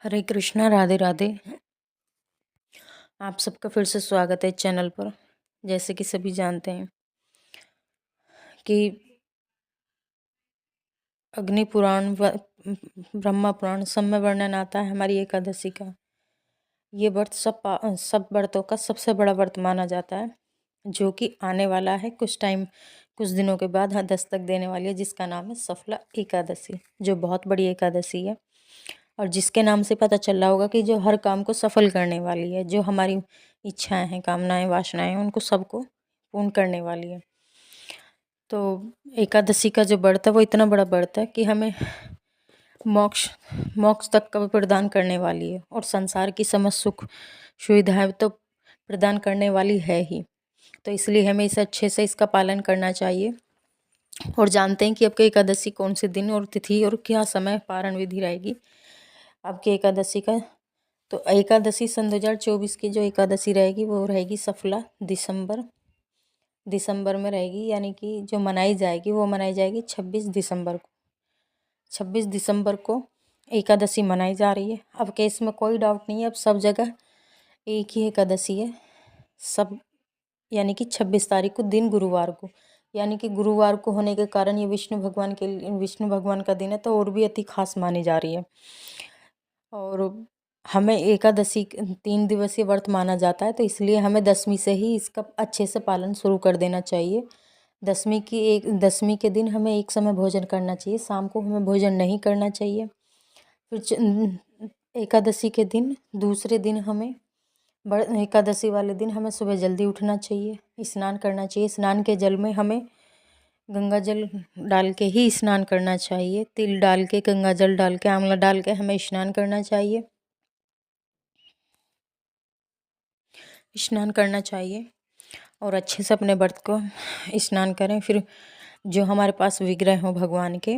हरे कृष्णा, राधे राधे। आप सबका फिर से स्वागत है चैनल पर। जैसे कि सभी जानते हैं कि अग्नि पुराण व ब्रह्मा पुराण सब में वर्णन आता है हमारी एकादशी का। ये व्रत सब व्रतों का सबसे बड़ा व्रत माना जाता है, जो कि आने वाला है कुछ दिनों के बाद दस्तक देने वाली है, जिसका नाम है सफला एकादशी, जो बहुत बड़ी एकादशी है और जिसके नाम से पता चल रहा होगा कि जो हर काम को सफल करने वाली है, जो हमारी इच्छाएं हैं, कामनाएं, वासनाएं, उनको सबको पूर्ण करने वाली है। तो एकादशी का जो व्रत है वो इतना बड़ा व्रत है कि हमें मोक्ष मोक्ष तक का प्रदान करने वाली है और संसार की समस्त सुख सुविधाएं तो प्रदान करने वाली है ही। तो इसलिए हमें इसे अच्छे से इसका पालन करना चाहिए। और जानते हैं कि आपकी एकादशी कौन से दिन और तिथि और क्या समय पारण विधि रहेगी आपकी एकादशी का। तो एकादशी सन 2024 की जो एकादशी रहेगी वो रहेगी सफला दिसंबर में रहेगी, यानी कि जो मनाई जाएगी वो मनाई जाएगी 26 दिसंबर को एकादशी मनाई जा रही है। अब केस में कोई डाउट नहीं है, अब सब जगह एक ही एकादशी है सब, यानी कि 26 तारीख को, दिन गुरुवार को, यानी कि गुरुवार को होने के कारण ये विष्णु भगवान का दिन है, तो और भी अति खास मानी जा रही है। और हमें एकादशी 3 दिवसीय व्रत माना जाता है, तो इसलिए हमें 10वीं से ही इसका अच्छे से पालन शुरू कर देना चाहिए। 10वीं के दिन हमें एक समय भोजन करना चाहिए, शाम को हमें भोजन नहीं करना चाहिए। फिर एकादशी के दिन दूसरे दिन हमें एकादशी वाले दिन हमें सुबह जल्दी उठना चाहिए, स्नान करना चाहिए। स्नान के जल में हमें गंगा जल डाल के ही स्नान करना चाहिए। तिल डाल के, गंगा जल डाल के, आंवला डाल के हमें स्नान करना चाहिए और अच्छे से अपने व्रत को स्नान करें। फिर जो हमारे पास विग्रह हो भगवान के,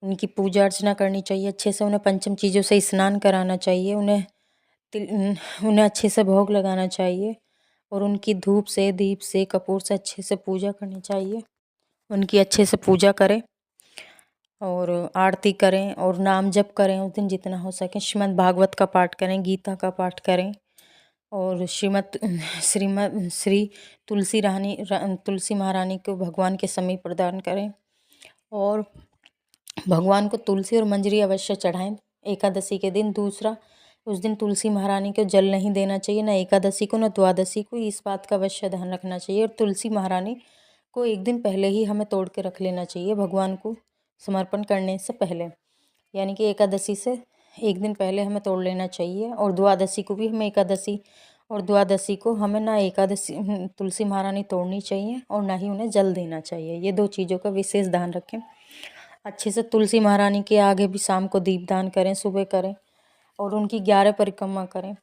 उनकी पूजा अर्चना करनी चाहिए अच्छे से। उन्हें पंचम चीज़ों से स्नान कराना चाहिए, उन्हें अच्छे से भोग लगाना चाहिए और उनकी धूप से, दीप से, कपूर से अच्छे से पूजा करनी चाहिए। उनकी अच्छे से पूजा करें और आरती करें और नाम जप करें उस दिन जितना हो सके। श्रीमद् भागवत का पाठ करें, गीता का पाठ करें और श्री तुलसी महारानी को भगवान के समीप प्रदान करें और भगवान को तुलसी और मंजरी अवश्य चढ़ाएं एकादशी के दिन। दूसरा, उस दिन तुलसी महारानी को जल नहीं देना चाहिए, न एकादशी को न द्वादशी को, इस बात का अवश्य ध्यान रखना चाहिए। और तुलसी महारानी को एक दिन पहले ही हमें तोड़ के रख लेना चाहिए भगवान को समर्पण करने से पहले, यानी कि एकादशी से एक दिन पहले हमें तोड़ लेना चाहिए। और द्वादशी को भी हमें द्वादशी को हमें ना तुलसी महारानी तोड़नी चाहिए और ना ही उन्हें जल देना चाहिए। ये 2 चीज़ों का विशेष ध्यान रखें। अच्छे से तुलसी महारानी के आगे भी शाम को दीपदान करें, सुबह करें और उनकी 11 परिक्रमा करें।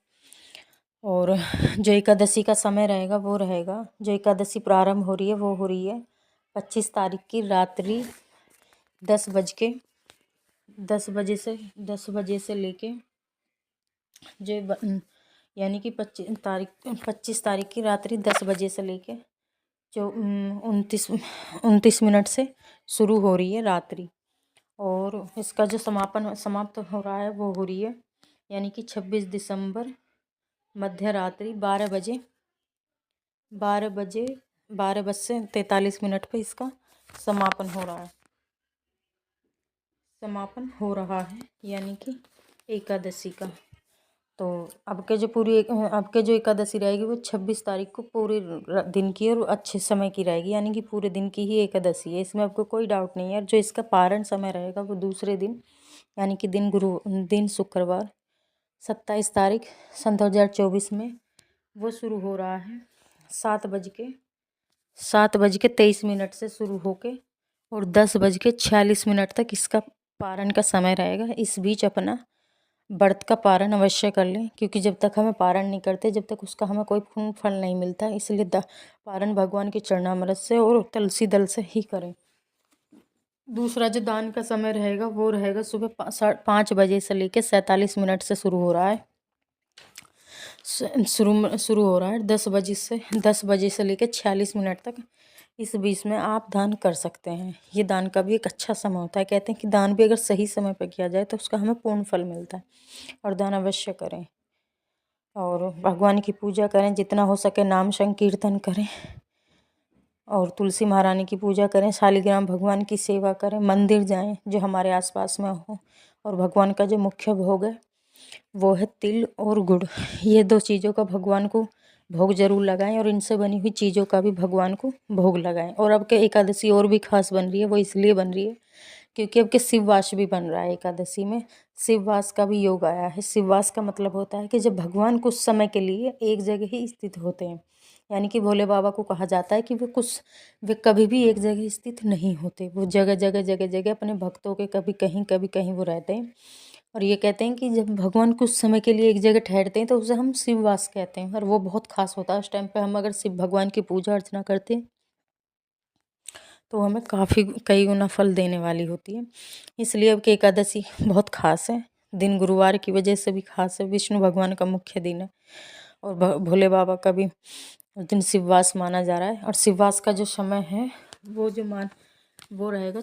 और जो एकादशी का समय रहेगा वो रहेगा, जो एकादशी प्रारंभ हो रही है वो हो रही है 25 तारीख की रात्रि 10 बजे से लेके यानी कि 25 तारीख की रात्रि 10 बजे से लेके जो 29 मिनट से शुरू हो रही है रात्रि, और इसका जो समाप्त हो रहा है वो हो रही है, यानी कि 26 दिसंबर मध्य रात्रि 12 बज से 43 मिनट पे इसका समापन हो रहा है, यानी कि एकादशी का। तो अब के जो एकादशी रहेगी वो 26 तारीख को पूरे दिन की और अच्छे समय की रहेगी, यानी कि पूरे दिन की ही एकादशी है, इसमें आपको कोई डाउट नहीं है। और जो इसका पारण समय रहेगा वो दूसरे दिन, यानी कि दिन शुक्रवार 27 तारीख सन 2024 में वो शुरू हो रहा है 7:23 से शुरू होके और 10:46 तक इसका पारण का समय रहेगा। इस बीच अपना व्रत का पारण अवश्य कर लें, क्योंकि जब तक हमें पारण नहीं करते जब तक उसका हमें कोई फल नहीं मिलता, इसलिए पारण भगवान के चरणामृत से और तुलसी दल से ही करें। दूसरा जो दान का समय रहेगा वो रहेगा सुबह 5 बजे से लेकर 47 मिनट से शुरू हो रहा है। 10 बजे से लेकर 46 मिनट तक इस बीच में आप दान कर सकते हैं। ये दान का भी एक अच्छा समय होता है। कहते हैं कि दान भी अगर सही समय पर किया जाए तो उसका हमें पूर्ण फल मिलता है, और दान अवश्य करें और भगवान की पूजा करें, जितना हो सके नाम संकीर्तन करें और तुलसी महारानी की पूजा करें, शालिग्राम भगवान की सेवा करें, मंदिर जाएं जो हमारे आसपास में हो, और भगवान का जो मुख्य भोग है वो है तिल और गुड़। ये दो चीज़ों का भगवान को भोग जरूर लगाएं, और इनसे बनी हुई चीज़ों का भी भगवान को भोग लगाएं। और अब के एकादशी और भी खास बन रही है, वो इसलिए बन रही है क्योंकि अब के शिववास भी बन रहा है। एकादशी में शिववास का भी योग आया है। शिववास का मतलब होता है कि जब भगवान कुछ समय के लिए एक जगह ही स्थित होते हैं, यानी कि भोले बाबा को कहा जाता है कि वे कभी भी एक जगह स्थित नहीं होते। वो जगह जगह जगह जगह अपने भक्तों के कभी कहीं कभी कहीं वो रहते हैं। और ये कहते हैं कि जब भगवान कुछ समय के लिए एक जगह ठहरते हैं तो उसे हम शिववास कहते हैं, और वो बहुत खास होता है। उस टाइम पे हम अगर शिव भगवान की पूजा अर्चना करते हैं तो हमें काफ़ी कई गुना फल देने वाली होती है। इसलिए अब की एकादशी बहुत खास है। दिन गुरुवार की वजह से भी खास है, विष्णु भगवान का मुख्य दिन है, और भोले बाबा का भी उस दिन शिववास माना जा रहा है। और शिववास का जो समय है वो रहेगा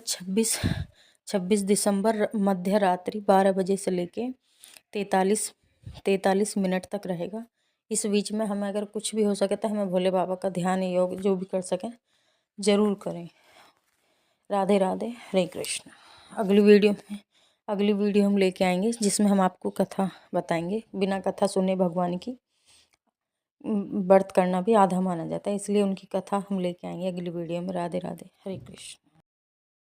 26 दिसंबर मध्य रात्रि 12 बजे से लेके 43 मिनट तक रहेगा। इस बीच में हमें अगर कुछ भी हो सके तो हमें भोले बाबा का ध्यान योग जो भी कर सकें ज़रूर करें। राधे राधे, हरे कृष्ण। अगली वीडियो हम लेके आएंगे जिसमें हम आपको कथा बताएंगे। बिना कथा सुने भगवान की व्रत करना भी आधा माना जाता है, इसलिए उनकी कथा हम लेके आएंगे अगली वीडियो में। राधे राधे, हरे कृष्ण।